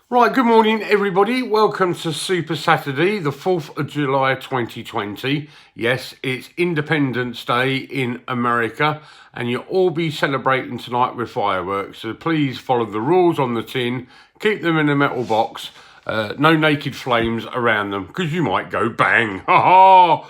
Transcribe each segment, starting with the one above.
Right, good morning everybody. Welcome to Super Saturday, the 4th of July 2020. Yes, it's Independence Day in America and you'll all be celebrating tonight with fireworks. So please follow the rules on the tin, keep them in a metal box, no naked flames around them because you might go bang. Ha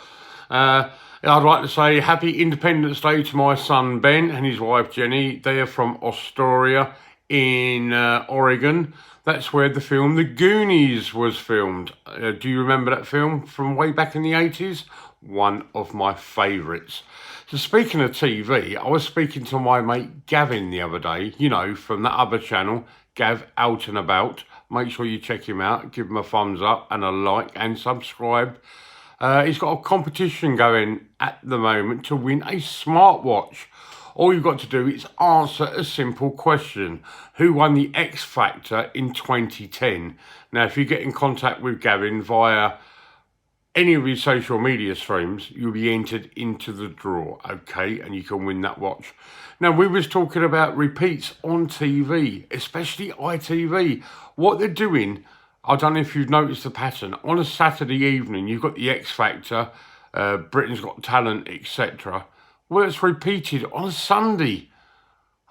ha! I'd like to say happy Independence Day to my son Ben and his wife Jenny. They are from Astoria in Oregon. That's where the film The Goonies was filmed. Do you remember that film from way back in the 80s? One of my favourites. So speaking of TV, I was speaking to my mate Gavin the other day, you know, from that other channel, Gav Out and About. Make sure you check him out, give him a thumbs up and a like and subscribe. He's got a competition going at the moment to win a smartwatch. All you've got to do is answer a simple question. Who won the X Factor in 2010? Now, if you get in contact with Gavin via any of his social media streams, you'll be entered into the draw, okay? And you can win that watch. Now, we was talking about repeats on TV, especially ITV. What they're doing, I don't know if you've noticed the pattern. On a Saturday evening, you've got the X Factor, Britain's Got Talent, etc. Well, it's repeated on a Sunday.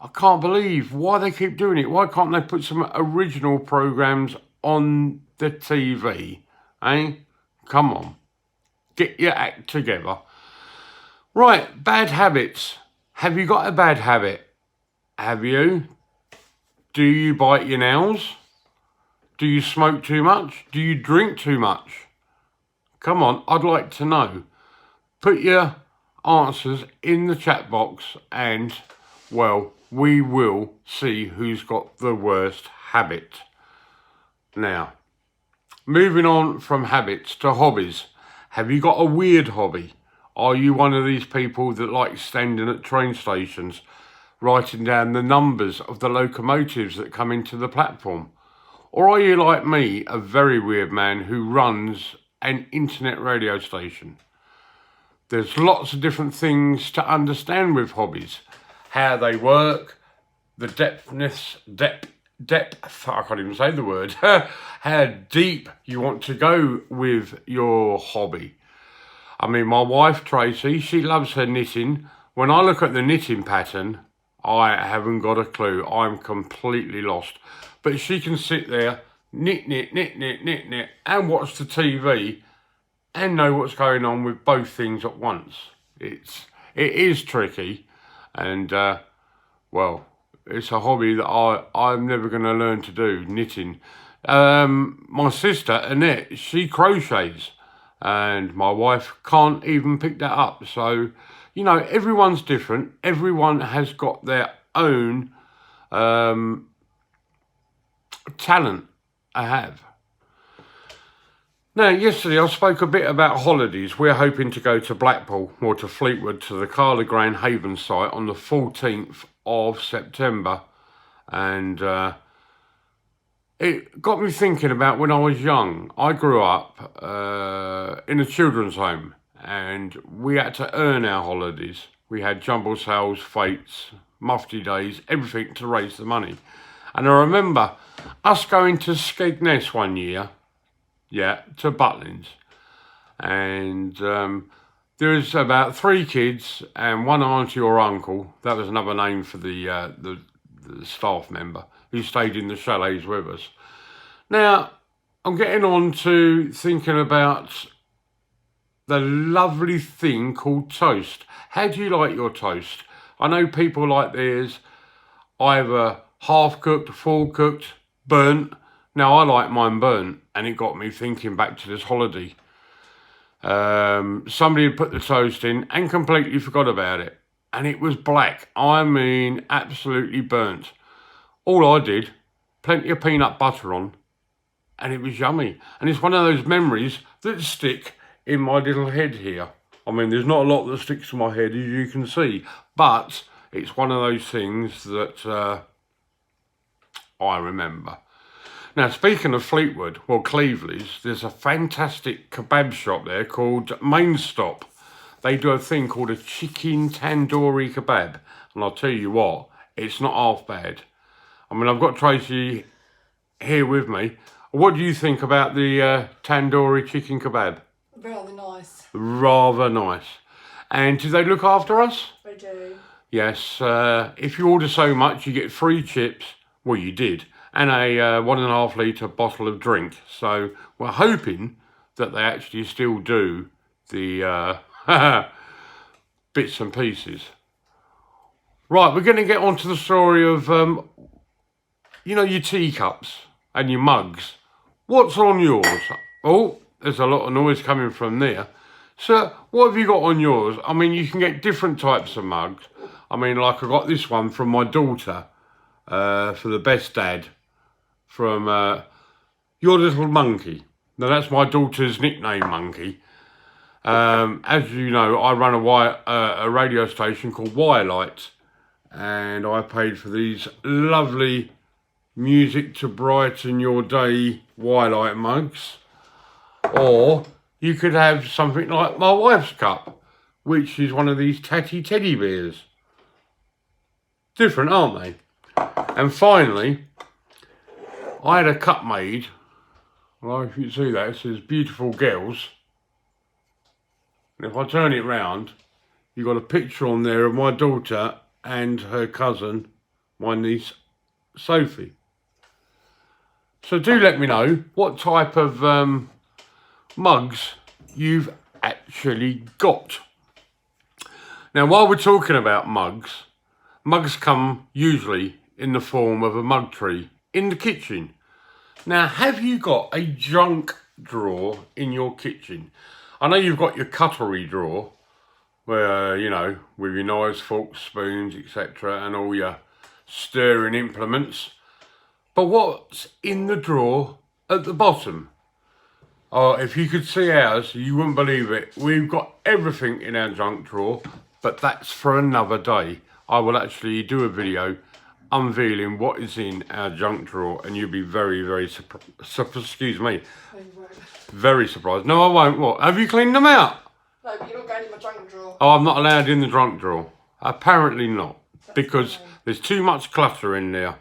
I can't believe why they keep doing it. Why can't they put some original programmes on the TV? Eh? Come on. Get your act together. Right, bad habits. Have you got a bad habit? Have you? Do you bite your nails? Do you smoke too much? Do you drink too much? Come on, I'd like to know. Put your answers in the chat box and, well, we will see who's got the worst habit. Now, moving on from habits to hobbies. Have you got a weird hobby? Are you one of these people that likes standing at train stations, writing down the numbers of the locomotives that come into the platform? Or are you like me, a very weird man who runs an internet radio station? There's lots of different things to understand with hobbies. How they work, the depth, I can't even say the word. How deep you want to go with your hobby. I mean, my wife, Tracy, she loves her knitting. When I look at the knitting pattern, I haven't got a clue. I'm completely lost. But she can sit there, knit, and watch the TV and know what's going on with both things at once. It is tricky, and well, it's a hobby that I'm never going to learn to do, knitting. My sister Annette, she crochets, and my wife can't even pick that up. So, you know, everyone's different. Everyone has got their own talent I have. Now, yesterday I spoke a bit about holidays. We're hoping to go to Blackpool or to Fleetwood to the Carla Grand Haven site on the 14th of September. And it got me thinking about when I was young. I grew up in a children's home and we had to earn our holidays. We had jumble sales, fates, mufti days, everything to raise the money. And I remember us going to Skegness one year. Yeah, to Butlins. And there was about 3 kids and one auntie or uncle. That was another name for the staff member who stayed in the chalets with us. Now, I'm getting on to thinking about the lovely thing called toast. How do you like your toast? I know people like theirs either half-cooked, full-cooked, burnt. Now, I like mine burnt, and it got me thinking back to this holiday. Somebody had put the toast in and completely forgot about it. And it was black. I mean, absolutely burnt. All I did, plenty of peanut butter on, and it was yummy. And it's one of those memories that stick in my little head here. I mean, there's not a lot that sticks to my head, as you can see. But it's one of those things that I remember. Now, speaking of Fleetwood, well, Cleveley's, there's a fantastic kebab shop there called Main Stop. They do a thing called a chicken tandoori kebab. And I'll tell you what, it's not half bad. I mean, I've got Tracy here with me. What do you think about the tandoori chicken kebab? Really nice. Rather nice. And do they look after us? They do. Yes. If you order so much, you get free chips. Well, you did. And a 1.5 litre bottle of drink. So we're hoping that they actually still do the bits and pieces. Right, we're going to get on to the story of, you know, your teacups and your mugs. What's on yours? Oh, there's a lot of noise coming from there. Sir, what have you got on yours? I mean, you can get different types of mugs. I mean, like I got this one from my daughter for the best dad from Your Little Monkey. Now, that's my daughter's nickname, Monkey. As you know, I run a radio station called Wirelight, and I paid for these lovely music to brighten your day Wirelight mugs. Or you could have something like my wife's cup, which is one of these tatty teddy bears. Different, aren't they? And finally, I had a cup made. Well, if you can see that, it says beautiful girls. And if I turn it round, you've got a picture on there of my daughter and her cousin, my niece, Sophie. So do let me know what type of mugs you've actually got. Now, while we're talking about mugs, mugs come usually in the form of a mug tree in the kitchen. Now, have you got a junk drawer in your kitchen? I know you've got your cutlery drawer, where, you know, with your knives, forks, spoons, etc., and all your stirring implements. But what's in the drawer at the bottom? Oh, if you could see ours, you wouldn't believe it. We've got everything in our junk drawer, but that's for another day. I will actually do a video unveiling what is in our junk drawer, and you'll be very, very excuse me. Very surprised. No, I won't. What? Have you cleaned them out? No, but you're not going in my junk drawer. Oh, I'm not allowed in the junk drawer. Apparently not, because there's too much clutter in there.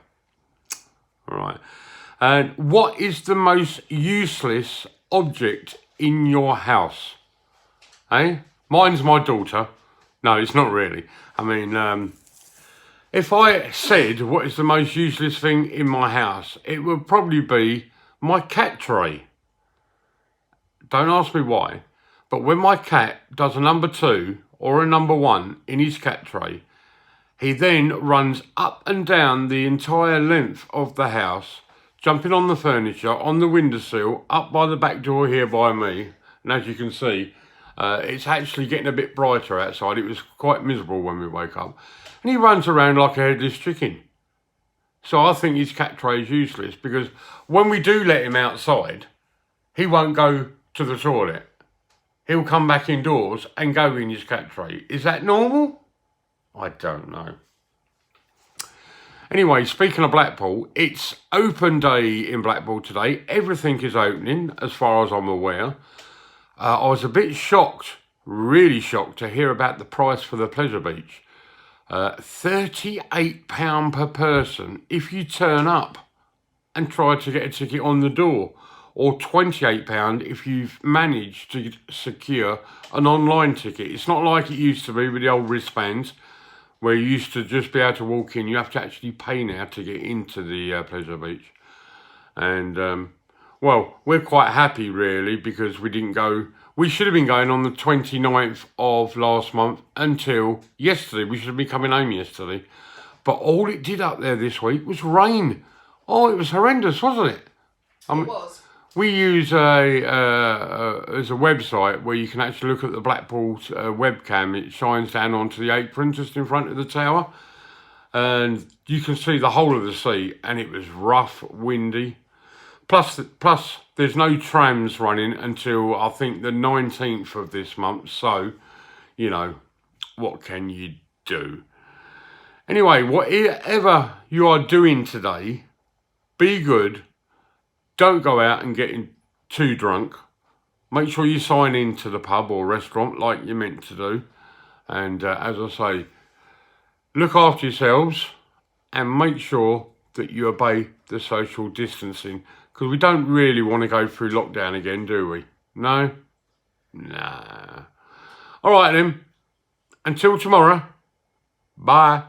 All right. And what is the most useless object in your house? Eh? Mine's my daughter. No, it's not really. I mean, if I said what is the most useless thing in my house, it would probably be my cat tray. Don't ask me why, but when my cat does a number 2 or a number 1 in his cat tray, he then runs up and down the entire length of the house, jumping on the furniture, on the windowsill, up by the back door here by me. And as you can see, it's actually getting a bit brighter outside. It was quite miserable when we woke up. And he runs around like a headless chicken. So I think his cat tray is useless, because when we do let him outside, he won't go to the toilet. He'll come back indoors and go in his cat tray. Is that normal? I don't know. Anyway, speaking of Blackpool, it's open day in Blackpool today. Everything is opening as far as I'm aware. I was a bit shocked, really shocked, to hear about the price for the Pleasure Beach. £38 per person if you turn up and try to get a ticket on the door, or £28 if you've managed to secure an online ticket. It's not like it used to be with the old wristbands, where you used to just be able to walk in. You have to actually pay now to get into the Pleasure Beach. And, well, we're quite happy, really, because we didn't go. We should have been going on the 29th of last month until yesterday. We should have been coming home yesterday. But all it did up there this week was rain. Oh, it was horrendous, wasn't it? It was. We use there's a website where you can actually look at the Blackpool webcam. It shines down onto the apron just in front of the tower, and you can see the whole of the sea. And it was rough, windy. Plus, there's no trams running until I think the 19th of this month. So, you know, what can you do? Anyway, whatever you are doing today, be good. Don't go out and get too drunk. Make sure you sign in to the pub or restaurant like you're meant to do. And as I say, look after yourselves and make sure that you obey the social distancing, because we don't really want to go through lockdown again, do we? No? Nah. All right then. Until tomorrow. Bye.